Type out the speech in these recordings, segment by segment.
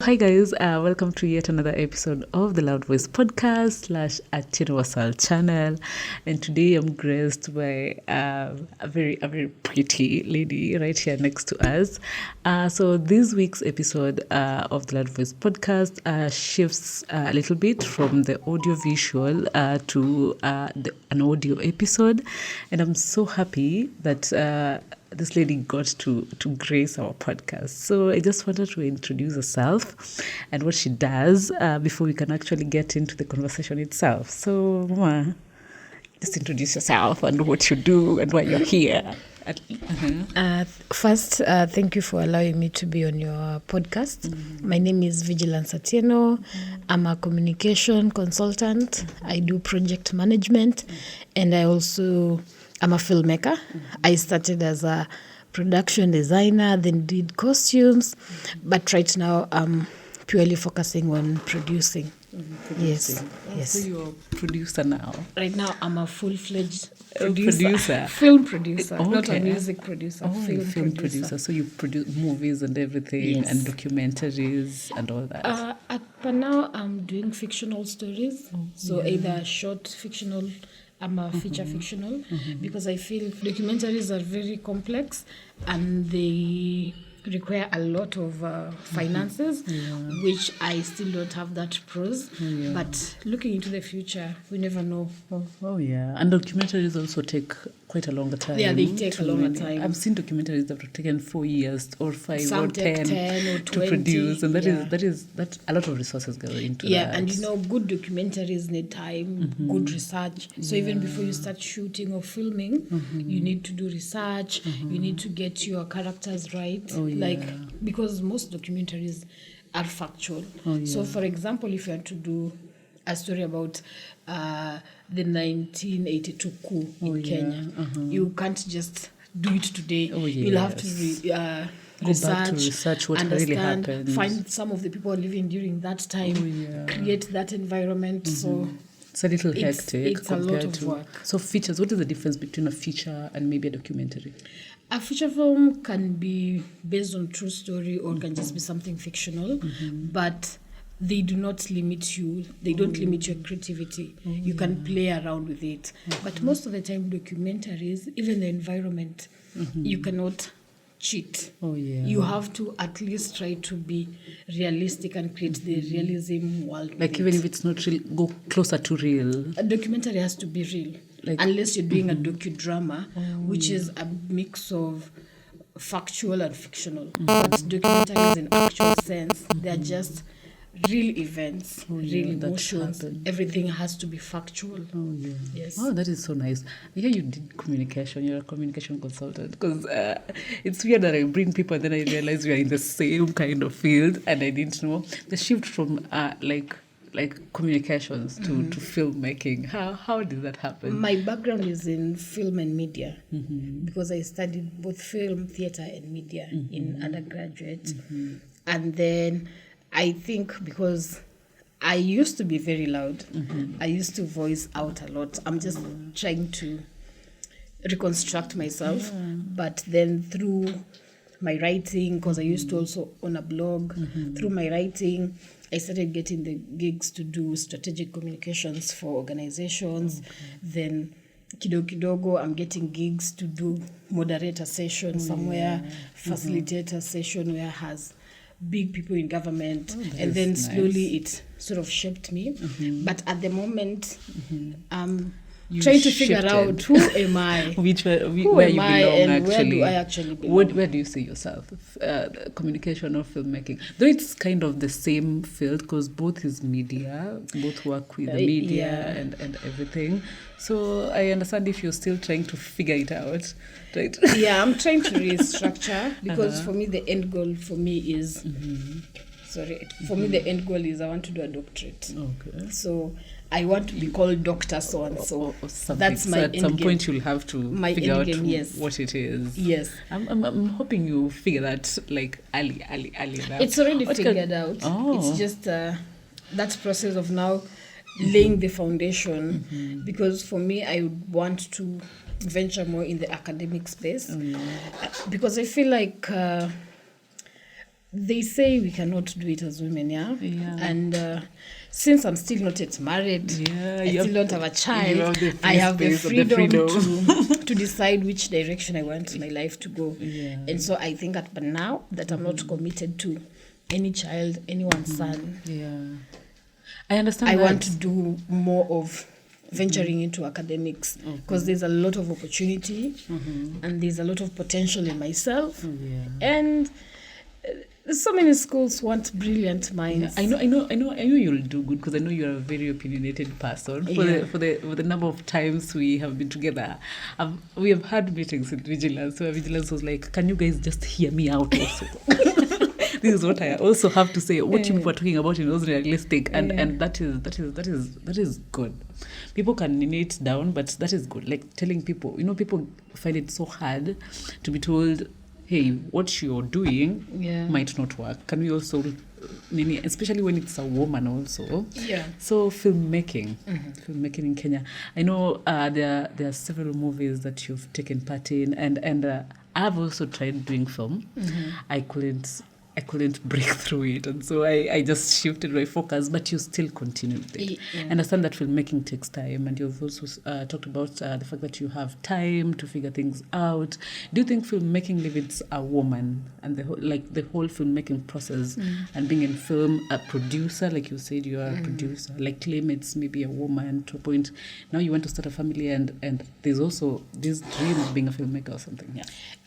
Hi guys, welcome to yet another episode of the Loud Voice podcast / Universal channel. And today I'm graced by a very pretty lady right here next to us. So this week's episode of the Loud Voice podcast shifts a little bit from the audio visual to an audio episode, and I'm so happy that this lady got to grace our podcast. So I just wanted to introduce herself and what she does before we can actually get into the conversation itself. So, Mama, just introduce yourself and what you do and why you're here. First, thank you for allowing me to be on your podcast. My name is Vigilance Atieno. I'm a communication consultant. I do project management, and I'm a filmmaker. I started as a production designer, then did costumes, but right now I'm purely focusing on producing. Yes. So you're a producer now? Right now I'm a full-fledged producer. Film producer, Okay. not a music producer. Film producer. So you produce movies and everything, Yes. and documentaries and all that. But now I'm doing fictional stories. Either short fictional, I'm a feature fictional, because I feel documentaries are very complex and they require a lot of finances, which I still don't have that pros. But looking into the future, we never know. And documentaries also take quite a longer time. Yeah, they take a longer time. I've seen documentaries that have taken 4 years or 5 Some or take 10 or to 20, produce, and yeah. that a lot of resources go into that. Yeah, and good documentaries need time, good research. So even before you start shooting or filming, you need to do research. You need to get your characters right. Because most documentaries are factual. So for example, if you want to do a story about the 1982 coup in Kenya, you can't just do it today. You'll have to Go back to research what really happened. Find some of the people living during that time, create that environment. So it's a little hectic. It's a lot of work. So features, what is the difference between a feature and maybe a documentary? A feature film can be based on true story or can just be something fictional, but they do not limit you. They don't limit your creativity. You can play around with it. But most of the time, documentaries, even the environment, you cannot cheat. You have to at least try to be realistic and create the realism world. Like even if it's not real, go closer to real. A documentary has to be real. Unless you're doing a docudrama, which is a mix of factual and fictional. But documentaries in actual sense, they're just real events, real emotions. Everything has to be factual. Yes. Oh, that is so nice. Yeah, you did communication. You're a communication consultant. Because it's weird that I bring people and then I realize we are in the same kind of field, and I didn't know the shift from like communications to filmmaking. How did that happen? My background is in film and media, because I studied both film, theatre and media in undergraduate. And then I think because I used to be very loud, I used to voice out a lot. I'm just trying to reconstruct myself. But then through my writing, because I used to also own a blog, through my writing, I started getting the gigs to do strategic communications for organizations. Then kidogo, I'm getting gigs to do moderator session somewhere, facilitator session where has big people in government. And then slowly it sort of shaped me. But at the moment, trying to figure out who am I, where you belong, and actually. where do I actually belong? Where do you see yourself? Communication or filmmaking? Though it's kind of the same field, because both is media, both work with the media and everything. So I understand if you're still trying to figure it out, right? Yeah, I'm trying to restructure, because for me the end goal for me is the end goal is I want to do a doctorate. Okay. So I want to be called Dr. So and so. That's my at some point you'll have to figure out what it is. Yes. I'm hoping you figure that like early enough. It's already figured out. It's just that process of now laying the foundation, because for me I would want to venture more in the academic space, because I feel like they say we cannot do it as women, Yeah. and since I'm still not yet married, I still don't have a child, I have the freedom to decide which direction I want my life to go. And so I think at now that I'm not committed to any child, anyone's son. I understand. I want to do more of venturing into academics because there's a lot of opportunity and there's a lot of potential in myself. And so many schools want brilliant minds. I know you'll do good because I know you're a very opinionated person. For the number of times we have been together, we have had meetings with Vigilance where Vigilance was like, "Can you guys just hear me out also?" This is what I also have to say. What you people are talking about is realistic, and that is good. People can nail it down, but that is good. Like telling people, people find it so hard to be told, hey, what you're doing might not work. Can we also, especially when it's a woman also. So filmmaking in Kenya. I know there are several movies that you've taken part in, and I've also tried doing film. I couldn't break through it, and so I just shifted my focus, but you still continued it. I understand that filmmaking takes time, and you've also talked about the fact that you have time to figure things out. Do you think filmmaking limits a woman and the whole filmmaking process and being in film, a producer, like you said, you are a producer, like limits maybe a woman to a point? Now you want to start a family, and there's also this dream of being a filmmaker or something.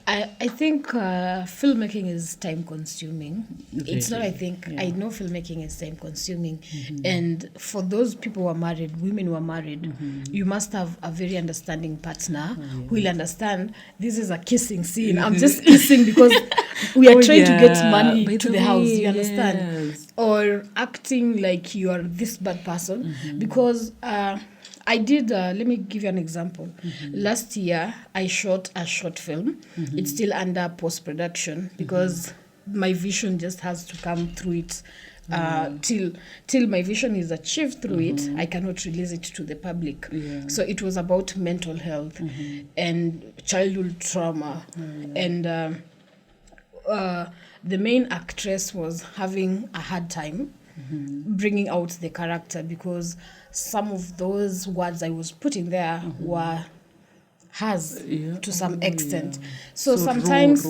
I think filmmaking is time consuming. It's not, I think, I know filmmaking is time consuming. And for those people who are married, women who are married, you must have a very understanding partner who will understand this is a kissing scene. I'm just kissing because we are trying to get money to the house, you understand? Or acting like you are this bad person because... I did, let me give you an example. Last year, I shot a short film. It's still under post-production because my vision just has to come through it. Till my vision is achieved through it, I cannot release it to the public. So it was about mental health and childhood trauma. And the main actress was having a hard time bringing out the character because some of those words I was putting there were hers to some extent. So sometimes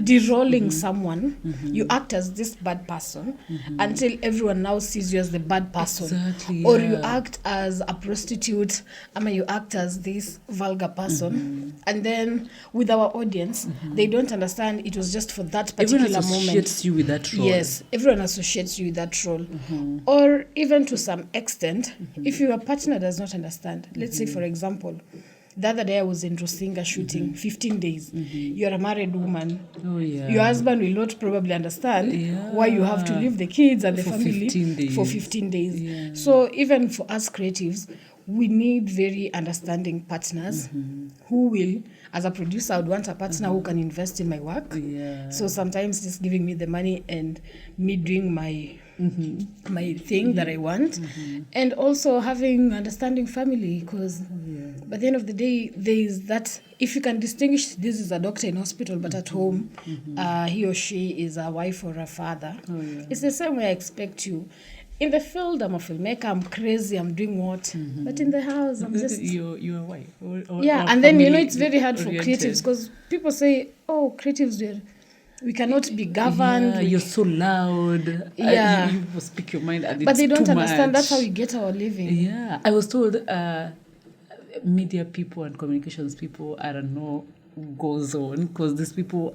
derolling someone, you act as this bad person until everyone now sees you as the bad person. Or you act as a prostitute, you act as this vulgar person. And then with our audience, they don't understand it was just for that particular moment. Everyone associates you with that role. Yes, everyone associates you with that role. Or even to some extent, if your partner does not understand, let's say for example, the other day I was in Rosinga shooting 15 days. You're a married woman. Your husband will not probably understand why you have to leave the kids and the family for 15 days. So even for us creatives, we need very understanding partners who will, as a producer, I would want a partner who can invest in my work. So sometimes just giving me the money and me doing my thing that I want, and also having understanding family, because by the end of the day there is that, if you can distinguish, this is a doctor in hospital but at home he or she is a wife or a father. It's the same way I expect you. In the field, I'm a filmmaker, I'm crazy, I'm doing what, but in the house I'm just you're a wife or and then it's very hard for creatives, because people say, oh, creatives, we cannot be governed. You're so loud. You speak your mind, and but they don't much. understand. That's how we get our living. I was told media people and communications people are a no-go zone, because these people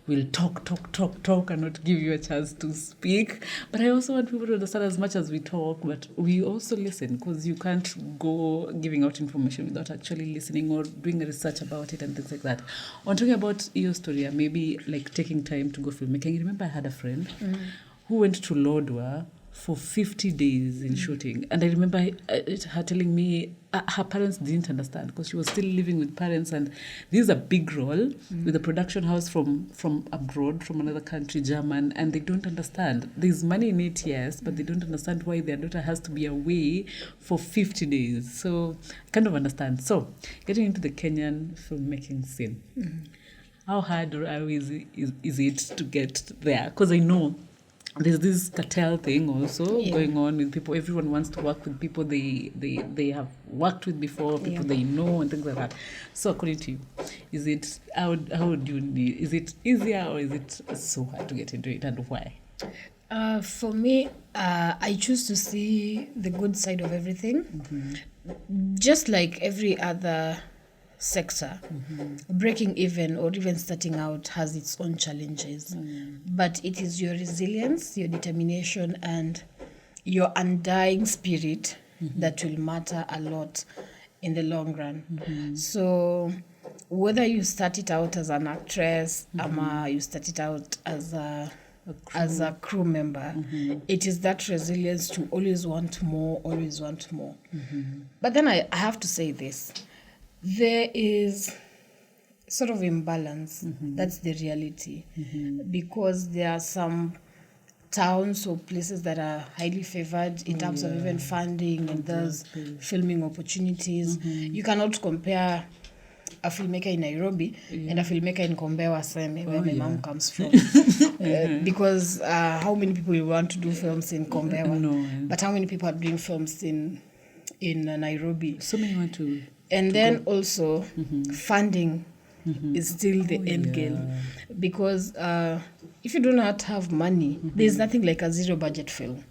will talk and not give you a chance to speak. But I also want people to understand, as much as we talk, but we also listen, because you can't go giving out information without actually listening or doing research about it and things like that. On talking about your story, maybe like taking time to go filmmaking. I remember I had a friend who went to Lodwar for 50 days in shooting. And I remember her telling me her parents didn't understand, because she was still living with parents, and this is a big role with a production house from abroad, from another country, German, and they don't understand. There's money in it, yes, but they don't understand why their daughter has to be away for 50 days. So I kind of understand. So getting into the Kenyan filmmaking scene. How hard or how easy is it to get there? Because I know there's this cartel thing also going on with people. Everyone wants to work with people they have worked with before, people they know, and things like that. So according to you, is it how do you need? Is it easier or is it so hard to get into it, and why? For me, I choose to see the good side of everything. Just like every other sector, breaking even or even starting out has its own challenges. But it is your resilience, your determination, and your undying spirit that will matter a lot in the long run. So whether you start it out as an actress, or you start it out as a crew member, it is that resilience to always want more. But then I have to say this. There is sort of imbalance. That's the reality. Because there are some towns or places that are highly favored in terms of even funding and those filming opportunities. You cannot compare a filmmaker in Nairobi and a filmmaker in Kombewa Seme, where my mom comes from. Because how many people want to do films in Kombewa? No. But how many people are doing films in Nairobi? So many want to. And then also funding is still the end game. Because if you do not have money, there's nothing like a zero budget film.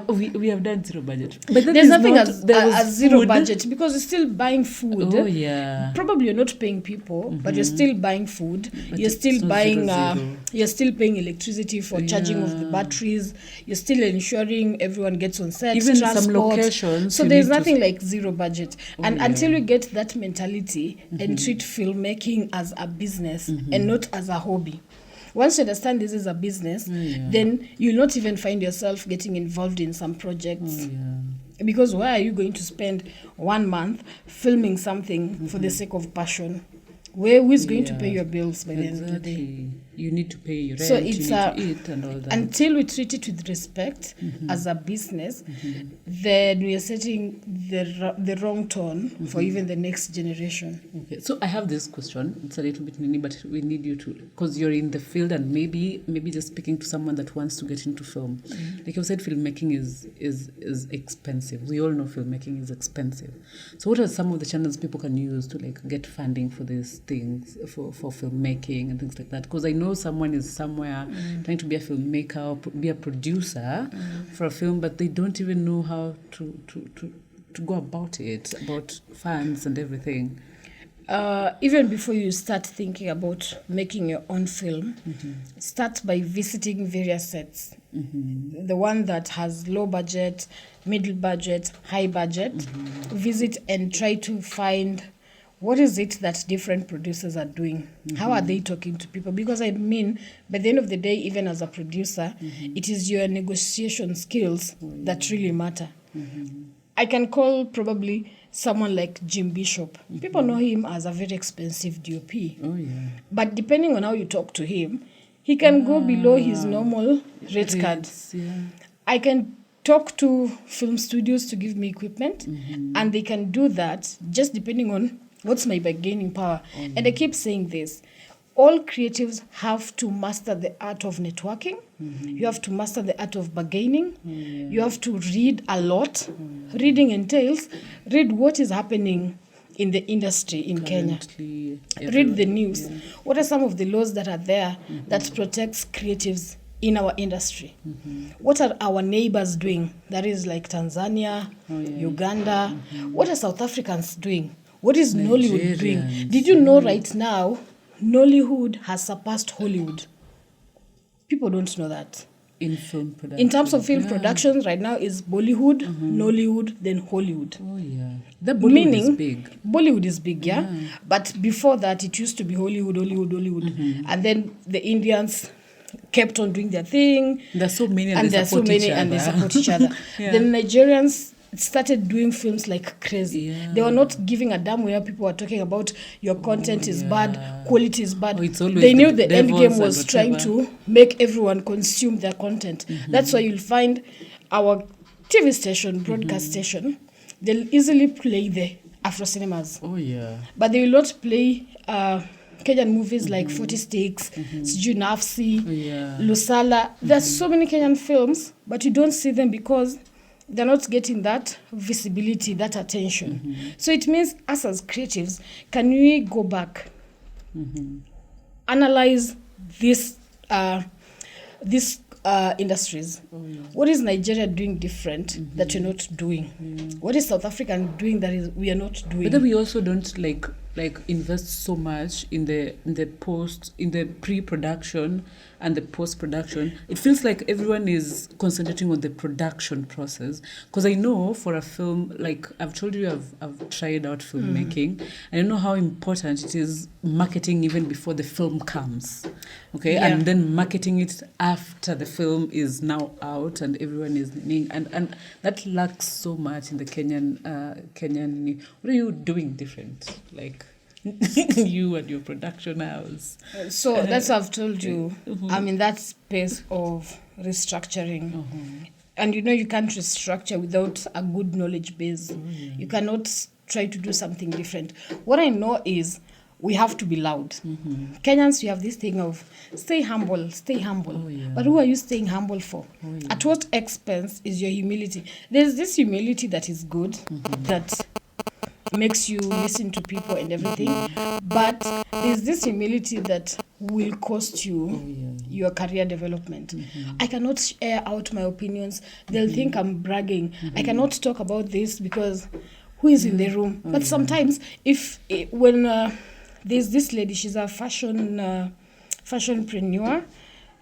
We have done zero budget. But there's nothing as zero budget because you're still buying food. Oh, yeah. Probably you're not paying people, but you're still buying food. But you're still buying, you're still paying electricity for charging of the batteries. You're still ensuring everyone gets on set. Even transport. Some locations. So there's nothing like zero budget. And until you get that mentality and treat filmmaking as a business and not as a hobby. Once you understand this is a business, then you'll not even find yourself getting involved in some projects. Because why are you going to spend 1 month filming something for the sake of passion? Who is going to pay your bills by the end of the day? You need to pay your rent, so you need to eat and all that. Until we treat it with respect as a business, then we are setting the wrong tone for even the next generation. Okay, so I have this question. It's a little bit mini, but we need you to, because you're in the field and maybe just speaking to someone that wants to get into film. Like you said, filmmaking is expensive. We all know filmmaking is expensive. So what are some of the channels people can use to like get funding for these things, for filmmaking and things like that? Because I know someone is somewhere trying to be a filmmaker or be a producer for a film, but they don't even know how to go about it, about funds and everything. Even before you start thinking about making your own film, start by visiting various sets. The one that has low budget, middle budget, high budget. Visit and try to find what is it that different producers are doing? How are they talking to people? Because I mean, by the end of the day, even as a producer, it is your negotiation skills that really matter. I can call probably someone like Jim Bishop. People know him as a very expensive DOP. But depending on how you talk to him, he can go below his normal rate card. I can talk to film studios to give me equipment, and they can do that just depending on what's my bargaining power. And I keep saying this. All creatives have to master the art of networking. You have to master the art of bargaining. You have to read a lot. Reading entails, read what is happening in the industry in Kenya. Read the news. What are some of the laws that are there that protects creatives in our industry? What are our neighbors doing? That is like Tanzania, Uganda. What are South Africans doing? What is Nollywood doing? Did you know right now, Nollywood has surpassed Hollywood? People don't know that. In film production. In terms of film productions, right now is Bollywood, Nollywood, then Hollywood. The Bollywood is big. Bollywood is big, But before that, it used to be Hollywood. And then the Indians kept on doing their thing. There's so many and they support each other. The Nigerians started doing films like crazy. They were not giving a damn where people were talking about your content is bad, quality is bad. They knew the end game was trying to make everyone consume their content. That's why you'll find our TV station, broadcast station, they'll easily play the Afro cinemas. But they will not play Kenyan movies like 40 Sticks, Sijui Nafsi, Yeah. Lusala. There's so many Kenyan films, but you don't see them because they're not getting that visibility, that attention. So it means us as creatives, can we go back, analyze these industries? What is Nigeria doing different that you're not doing? What is South Africa doing that is we are not doing? But then we also don't like invest so much in the pre-production and the post-production. It feels like everyone is concentrating on the production process. Because I know for a film, like I've told you, I've tried out filmmaking, and I know how important it is marketing even before the film comes. Okay, Yeah. and then marketing it after the film is now out and everyone is learning, and that lacks so much in the Kenyan. What are you doing different, like you and your production house? So that's what I've told you. I'm in that space of restructuring. And you can't restructure without a good knowledge base. You cannot try to do something different. What I know is we have to be loud. Kenyans, we have this thing of stay humble. But who are you staying humble for? At what expense is your humility? There's this humility that is good, that makes you listen to people and everything, but there's this humility that will cost you your career development. I cannot air out my opinions. They'll think I'm bragging. I cannot talk about this because who is in the room? But sometimes when there's this lady, she's a fashionpreneur.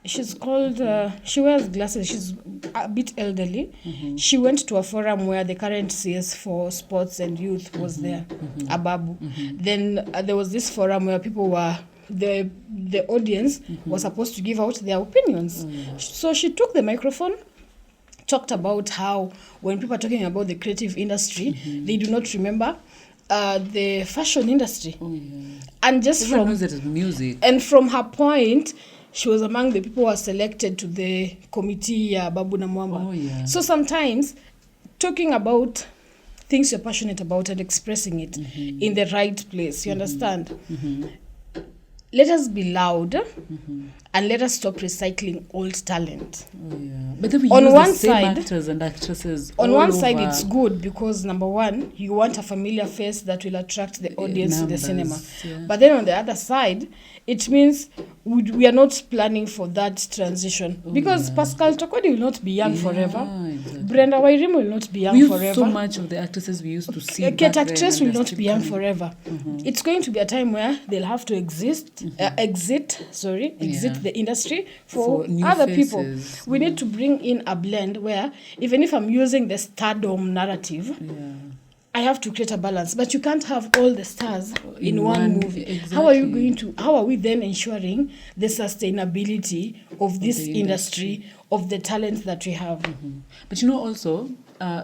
She's called, she wears glasses. She's a bit elderly. She went to a forum where the current CS for sports and youth was there, Ababu. Then there was this forum where people were, the audience was supposed to give out their opinions. So she took the microphone, talked about how when people are talking about the creative industry, they do not remember the fashion industry. And just Everyone knows it as music. And from her point, she was among the people who were selected to the committee, Babu na Mwamba. So sometimes talking about things you're passionate about and expressing it in the right place, you understand? Let us be loud and let us stop recycling old talent. But then we On use one the same side- actors and actresses On all one side, over. it's good because number one, you want a familiar face that will attract the audience to the cinema. But then on the other side, it means we are not planning for that transition because Pascal Tokodi will not be young forever. Exactly. Brenda Wairimu will not be young We use forever. so much of the actresses we used to see back Kate then, actress and will they're not still be young coming. forever. It's going to be a time where they'll have to exit the industry for new other faces. people. We need to bring in a blend where even if I'm using the stardom narrative, I have to create a balance. But you can't have all the stars in one movie. Exactly. How are we then ensuring the sustainability of this industry, of the talent that we have? But also,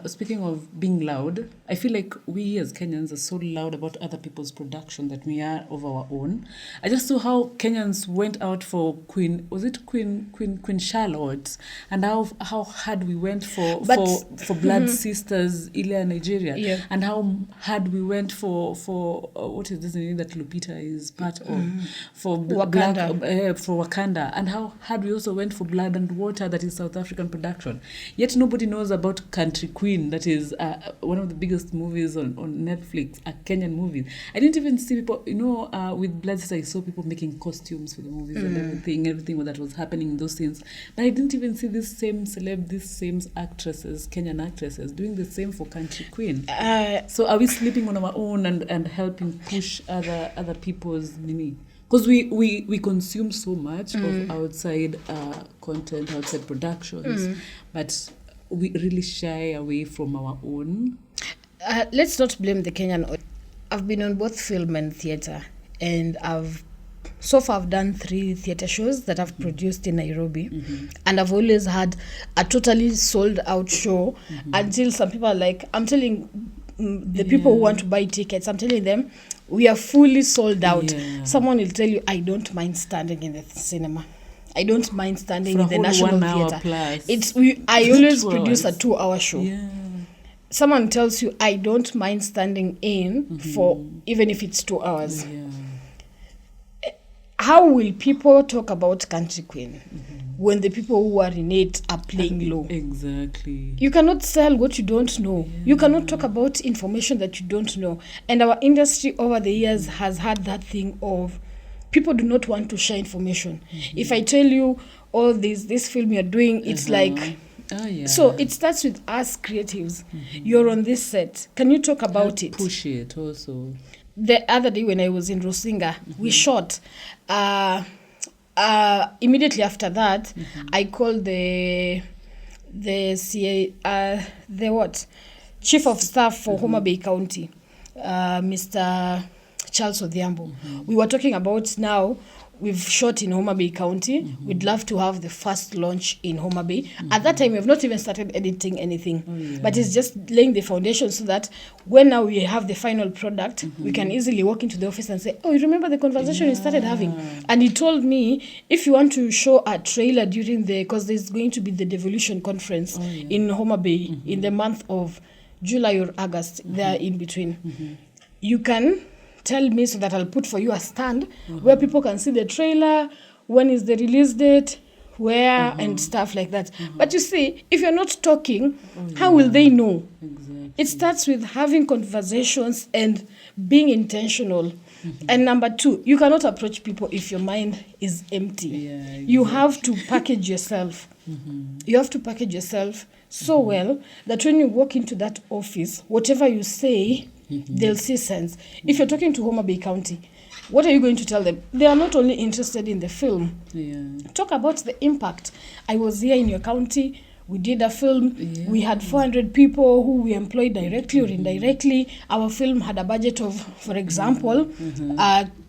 speaking of being loud, I feel like we as Kenyans are so loud about other people's production that we are of our own. I just saw how Kenyans went out for Queen Charlotte, and how hard we went for Blood Sisters, Ilya, Nigeria, and how hard we went for what is this name that Lupita is part of, for Wakanda. for Wakanda, and how hard we also went for Blood and Water, that is South African production. Yet nobody knows about Country Queen, that is one of the biggest movies on Netflix, a Kenyan movie. I didn't even see people, with Blood Sisters, I saw people making costumes for the movies and everything that was happening in those scenes. But I didn't even see this same actresses, Kenyan actresses, doing the same for Country Queen. So are we sleeping on our own and helping push other people's nini? Because we consume so much of outside content, outside productions, but we really shy away from our own. Let's not blame the Kenyan audience. I've been on both film and theatre, and I've done 3 theatre shows that I've produced in Nairobi, and I've always had a totally sold out show until some people are like, I'm telling the people who want to buy tickets, I'm telling them, we are fully sold out. Someone will tell you, I don't mind standing in the cinema. I don't mind standing for in the National Theatre. I always produce a 2-hour show. Someone tells you, I don't mind standing in for even if it's 2 hours. how will people talk about Country Queen when the people who are in it are playing low? Exactly. You cannot sell what you don't know. You cannot talk about information that you don't know. And our industry over the years has had that thing of people do not want to share information. If I tell you, oh, this film you're doing, it's like... So it starts with us creatives. You're on this set. Can you talk about it? Push it also. The other day when I was in Rusinga, we shot. Immediately after that, I called the chief of staff for Homa Bay County, Mr. Charles Odhiambo. We were talking about now. We've shot in Homa Bay County. We'd love to have the first launch in Homa Bay. At that time, we have not even started editing anything. But it's just laying the foundation so that when now we have the final product, we can easily walk into the office and say, oh, you remember the conversation we started having? And he told me, if you want to show a trailer during because there's going to be the Devolution Conference in Homa Bay in the month of July or August, there in between. You can tell me so that I'll put for you a stand where people can see the trailer, when is the release date, where, and stuff like that. But you see, if you're not talking, how will they know? Exactly. It starts with having conversations and being intentional. And number 2, you cannot approach people if your mind is empty. You have to package yourself. You have to package yourself so well that when you walk into that office, whatever you say, they'll see sense. If you're talking to Homa Bay County, what are you going to tell them? They are not only interested in the film. Talk about the impact. I was here in your county. We did a film. We had 400 people who we employed directly or indirectly. Our film had a budget of, for example,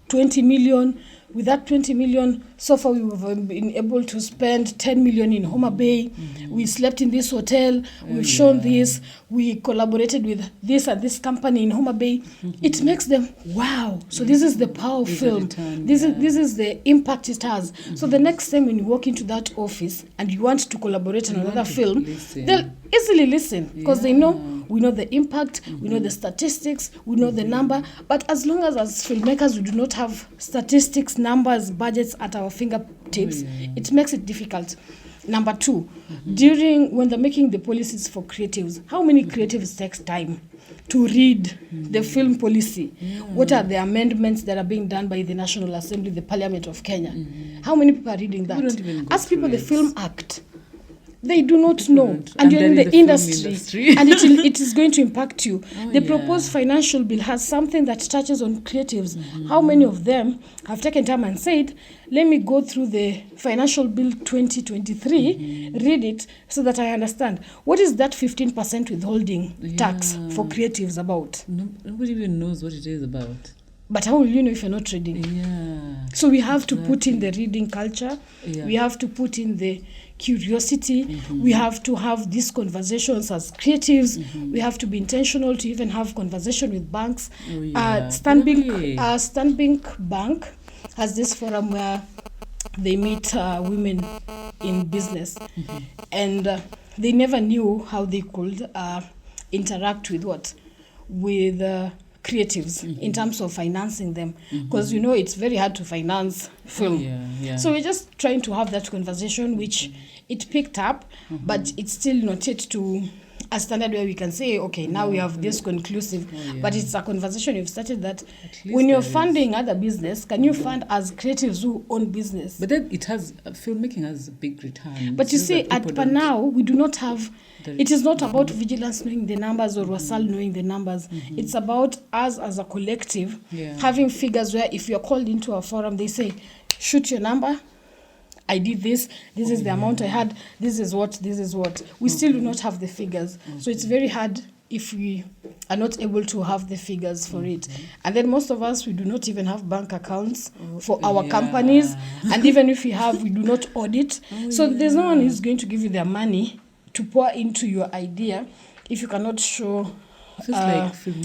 20 million. With that 20 million, so far we've been able to spend 10 million in Homa Bay. We slept in this hotel. We've shown this. We collaborated with this and this company in Homa Bay. It makes them, wow. So this is the power of film. This is the impact it has. So the next time when you walk into that office and you want to collaborate on another film, they'll easily listen because they know, we know the impact, we know the statistics, we know the number. But as long as filmmakers, we do not have statistics, numbers, budgets at our fingertips, it makes it difficult. Number 2, when they're making the policies for creatives, how many creatives takes time to read the film policy? What are the amendments that are being done by the National Assembly, the Parliament of Kenya? How many people are reading that? Ask people the Film Act. They do not know. And you're in the industry. And it is going to impact you. The proposed financial bill has something that touches on creatives. How many of them have taken time and said, let me go through the financial bill 2023, read it so that I understand. What is that 15% withholding tax for creatives about? Nobody even knows what it is about. But how will you know if you're not reading? So we have to put in the reading culture. We have to put in the curiosity. We have to have these conversations as creatives. We have to be intentional to even have conversation with banks. Stanbic Bank has this forum where they meet women in business. And they never knew how they could interact with creatives in terms of financing them, because it's very hard to finance film. So we're just trying to have that conversation, which it picked up, but it's still not yet to a standard where we can say, okay, now we have this conclusive. But it's a conversation you've started that when you're funding other business, can you fund as creatives who own business? But then filmmaking has a big return. But you see, per now, we do not have, it is not about Vigilance knowing the numbers or Wasal knowing the numbers. It's about us as a collective having figures where if you're called into a forum, they say, shoot your number. I did this is the amount I had, this is what. We still do not have the figures. So it's very hard if we are not able to have the figures for it. And then most of us, we do not even have bank accounts for our companies. And even if we have, we do not audit. So there's no one who's going to give you their money to pour into your idea if you cannot show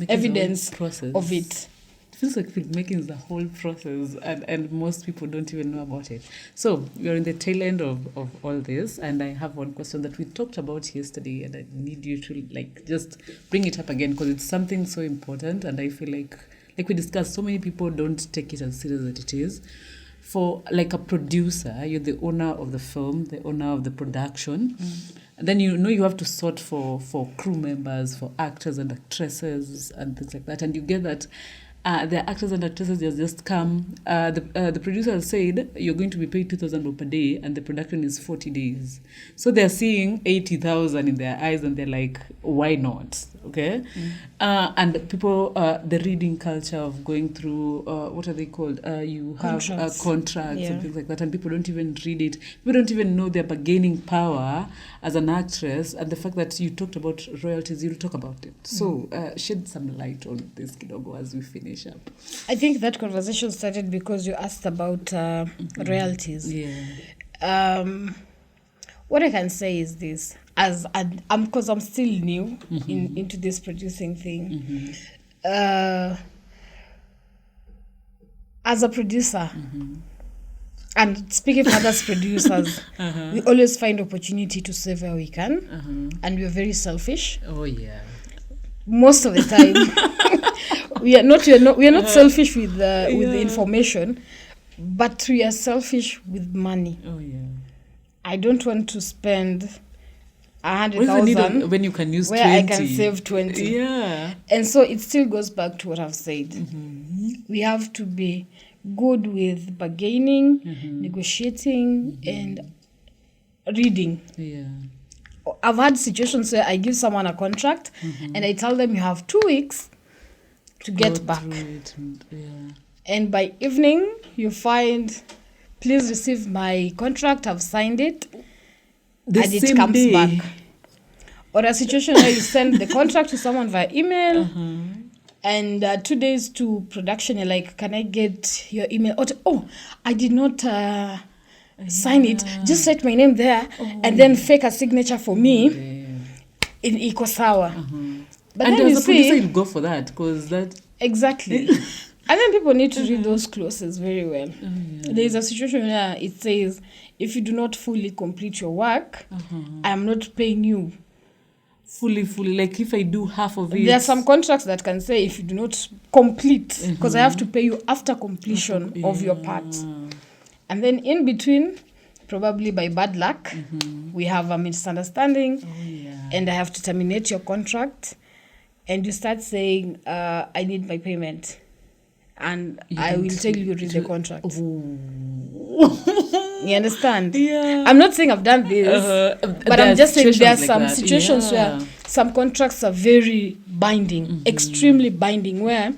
evidence of it. It feels like filmmaking is the whole process, and most people don't even know about it. So we're in the tail end of all this, and I have one question that we talked about yesterday, and I need you to just bring it up again because it's something so important, and I feel like we discussed, so many people don't take it as serious as it is. for like a producer, you're the owner of the film, the owner of the production. And then you have to sort for crew members, for actors and actresses and things like that. And you get that the actors and actresses just come. The producer has said you're going to be paid 2,000 bob per day, and the production is 40 days. So they're seeing 80,000 in their eyes, and they're like, why not? Okay, and people, the reading culture of going through what are they called? You have contracts and things like that, and people don't even read it. People don't even know their bargaining power as an actress, and the fact that you talked about royalties, you'll talk about it. So shed some light on this, Kidogo, as we finish up. I think that conversation started because you asked about royalties. Yeah. What I can say is this, because I'm still new into this producing thing. As a producer, and speaking for others producers, we always find opportunity to save where we can, and we're very selfish. Oh yeah. Most of the time, we are not selfish with the information, but we are selfish with money. Oh yeah. I don't want to spend 100,000 when you can use where 20. I can save 20. Yeah. And so it still goes back to what I've said. We have to be good with bargaining, negotiating, and reading. Yeah. I've had situations where I give someone a contract and I tell them you have 2 weeks to get back. And by evening, you find, please receive my contract, I've signed it, and it comes back. Or a situation where you send the contract to someone via email, and 2 days to production, you're like, can I get your email? Oh, I did not sign it. Just write my name there, and then fake a signature for me in Iko Sawa. But and then as a producer, you go for that, because that... Exactly. And then people need to read those clauses very well. There is a situation where it says, if you do not fully complete your work, I am not paying you. Fully, like if I do half of it. There are some contracts that can say if you do not complete, because I have to pay you after completion of your part. And then in between, probably by bad luck, we have a misunderstanding, and I have to terminate your contract, and you start saying, I need my payment. And I will tell you read the contract. You understand? Yeah. I'm not saying I've done this, but I'm just saying there are some situations where some contracts are very binding, extremely binding, where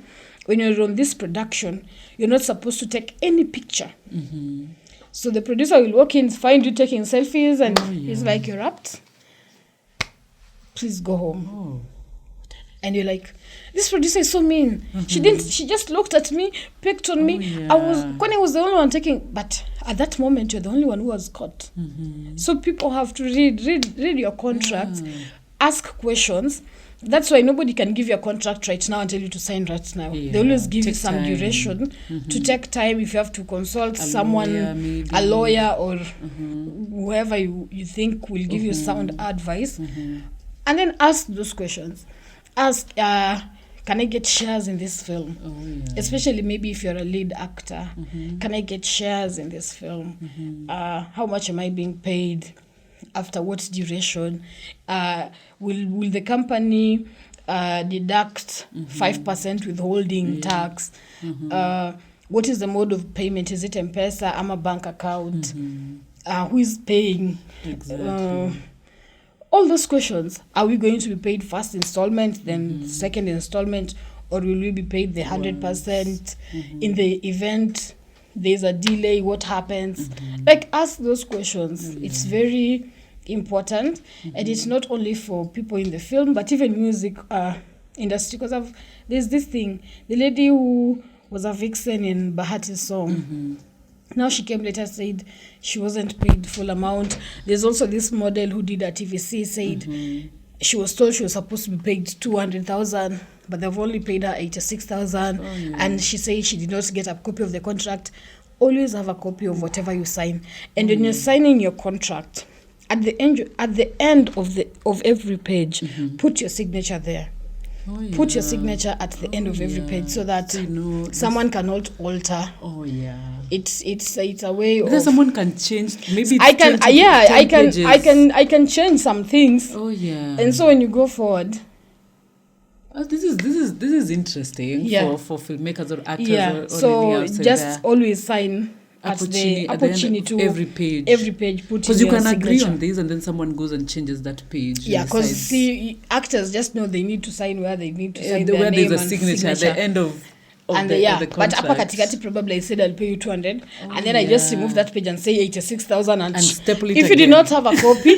when you're on this production, you're not supposed to take any picture. So the producer will walk in, find you taking selfies, and he's like, you're wrapped. Please go home. And you're like, this producer is so mean. She just looked at me, picked on me. Kwani was the only one taking, but at that moment you're the only one who was caught. So people have to read your contract, ask questions. That's why nobody can give you a contract right now and tell you to sign right now. They always give you some duration to take time if you have to consult a lawyer or whoever you think will give you sound advice. And then ask those questions. Ask, can I get shares in this film? Especially maybe if you're a lead actor. Can I get shares in this film? How much am I being paid? After what duration? Will the company deduct 5% withholding tax? What is the mode of payment? Is it M-Pesa? Am a bank account? Who is paying? Exactly. All those questions. Are we going to be paid first installment, then second installment, or will we be paid the 100% in the event there's a delay? What happens? Like, ask those questions. It's very important, and it's not only for people in the film, but even music industry. Because there's this thing, the lady who was a vixen in Bahati's song. Now she came later, said she wasn't paid full amount. There's also this model who did a TVC, said she was told she was supposed to be paid 200,000, but they've only paid her 86,000. And she said she did not get a copy of the contract. Always have a copy of whatever you sign. And when you're signing your contract, at the end of every page, put your signature there. Put your signature at the end of every page so that someone cannot alter. Oh yeah. It's a way because of someone can change. Maybe it's I can 20, yeah 10 I can pages. I can change some things. Oh yeah. And so when you go forward, this is interesting for filmmakers or actors. Or so just there. Always sign at the opportunity to every page put because you can signature. agree on this and then someone goes and changes that page. Yeah, because see, actors just know they need to sign where they need to sign their where name there's a and signature at the end of and the but contract. upper katikati probably I said I'll pay you 200 and then I just remove that page and say 86,000 and staple it if again. you did not have a copy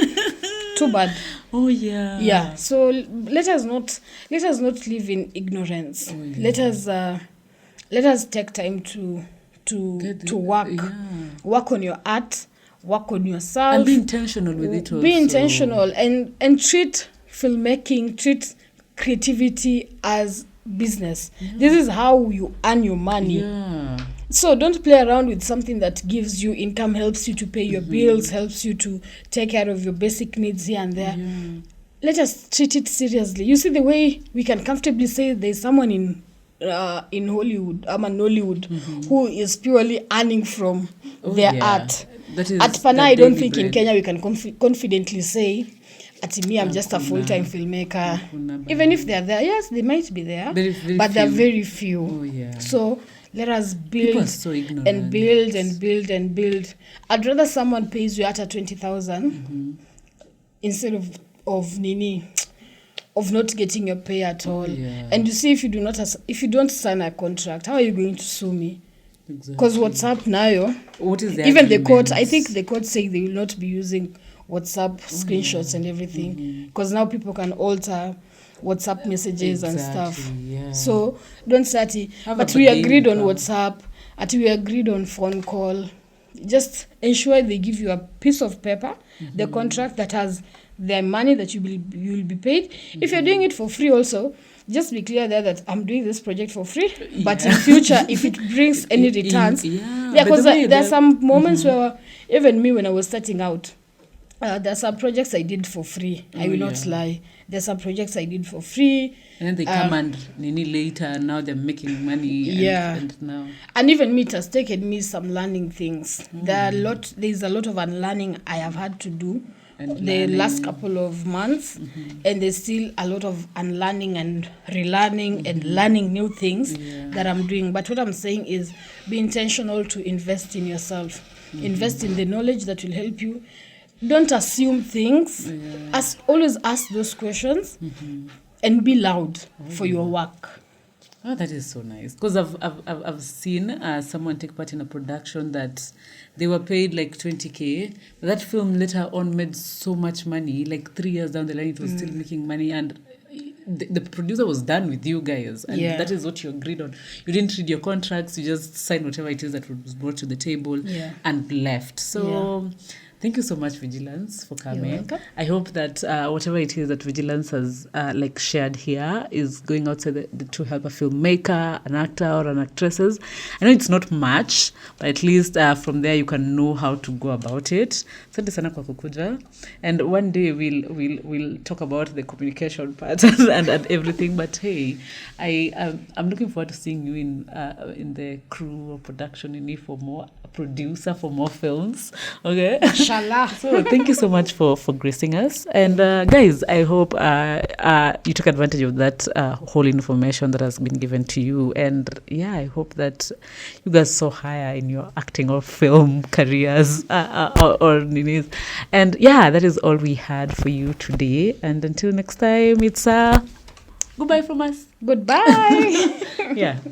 too bad. Oh yeah. Yeah, so let us not live in ignorance. Let us take time to work on your art, work on yourself, and be intentional with it also. Be intentional and treat filmmaking, treat creativity as business. This is how you earn your money. So don't play around with something that gives you income, helps you to pay your bills, helps you to take care of your basic needs here and there. Let us treat it seriously. You see the way we can comfortably say there's someone in Hollywood, Nollywood, who is purely earning from their art. At Pana, I don't think in Kenya we can confidently say, at me, I'm just a full-time filmmaker. Even if they're there, yes, they might be there, but they're very few. So let us build and build and build and build. I'd rather someone pays you at 20,000 instead of not getting your pay at all. And you see, if you don't sign a contract, how are you going to sue me? Because WhatsApp now, what is even the court, I think the court saying they will not be using WhatsApp screenshots and everything, because now people can alter WhatsApp messages and stuff. So don't start it. But we agreed on WhatsApp, we agreed on phone call. Just ensure they give you a piece of paper, the contract that has the money that you will be paid. If you're doing it for free also, just be clear there that I'm doing this project for free, but in future, if it brings any returns, because there are some moments where even me, when I was starting out, there are some projects I did for free. I will not lie. There are some projects I did for free. And then they come and later, now they're making money. And now. And even me, it has taken me some learning things. There's a lot of unlearning I have had to do the last couple of months, and there's still a lot of unlearning and relearning and learning new things that I'm doing. But what I'm saying is be intentional to invest in yourself. Invest in the knowledge that will help you. Don't assume things. Always ask those questions and be loud for your work. Oh, that is so nice. Because I've seen someone take part in a production that they were paid like 20K. But that film later on made so much money. Like 3 years down the line, it was still making money. And the producer was done with you guys. And that is what you agreed on. You didn't read your contracts. You just signed whatever it is that was brought to the table and left. So... Thank you so much, Vigilance, for coming. You're welcome. I hope that whatever it is that Vigilance has shared here is going out to help a filmmaker, an actor, or an actresses. I know it's not much, but at least from there you can know how to go about it. Asante sana kwa kukuja. And one day we'll talk about the communication part and everything. But hey, I'm looking forward to seeing you in the crew or production in for more producer for more films. Okay. Inshallah. So thank you so much for gracing us. And guys, I hope you took advantage of that whole information that has been given to you. And I hope that you guys saw higher in your acting or film careers or ninis. And that is all we had for you today. And until next time, it's goodbye from us. Goodbye.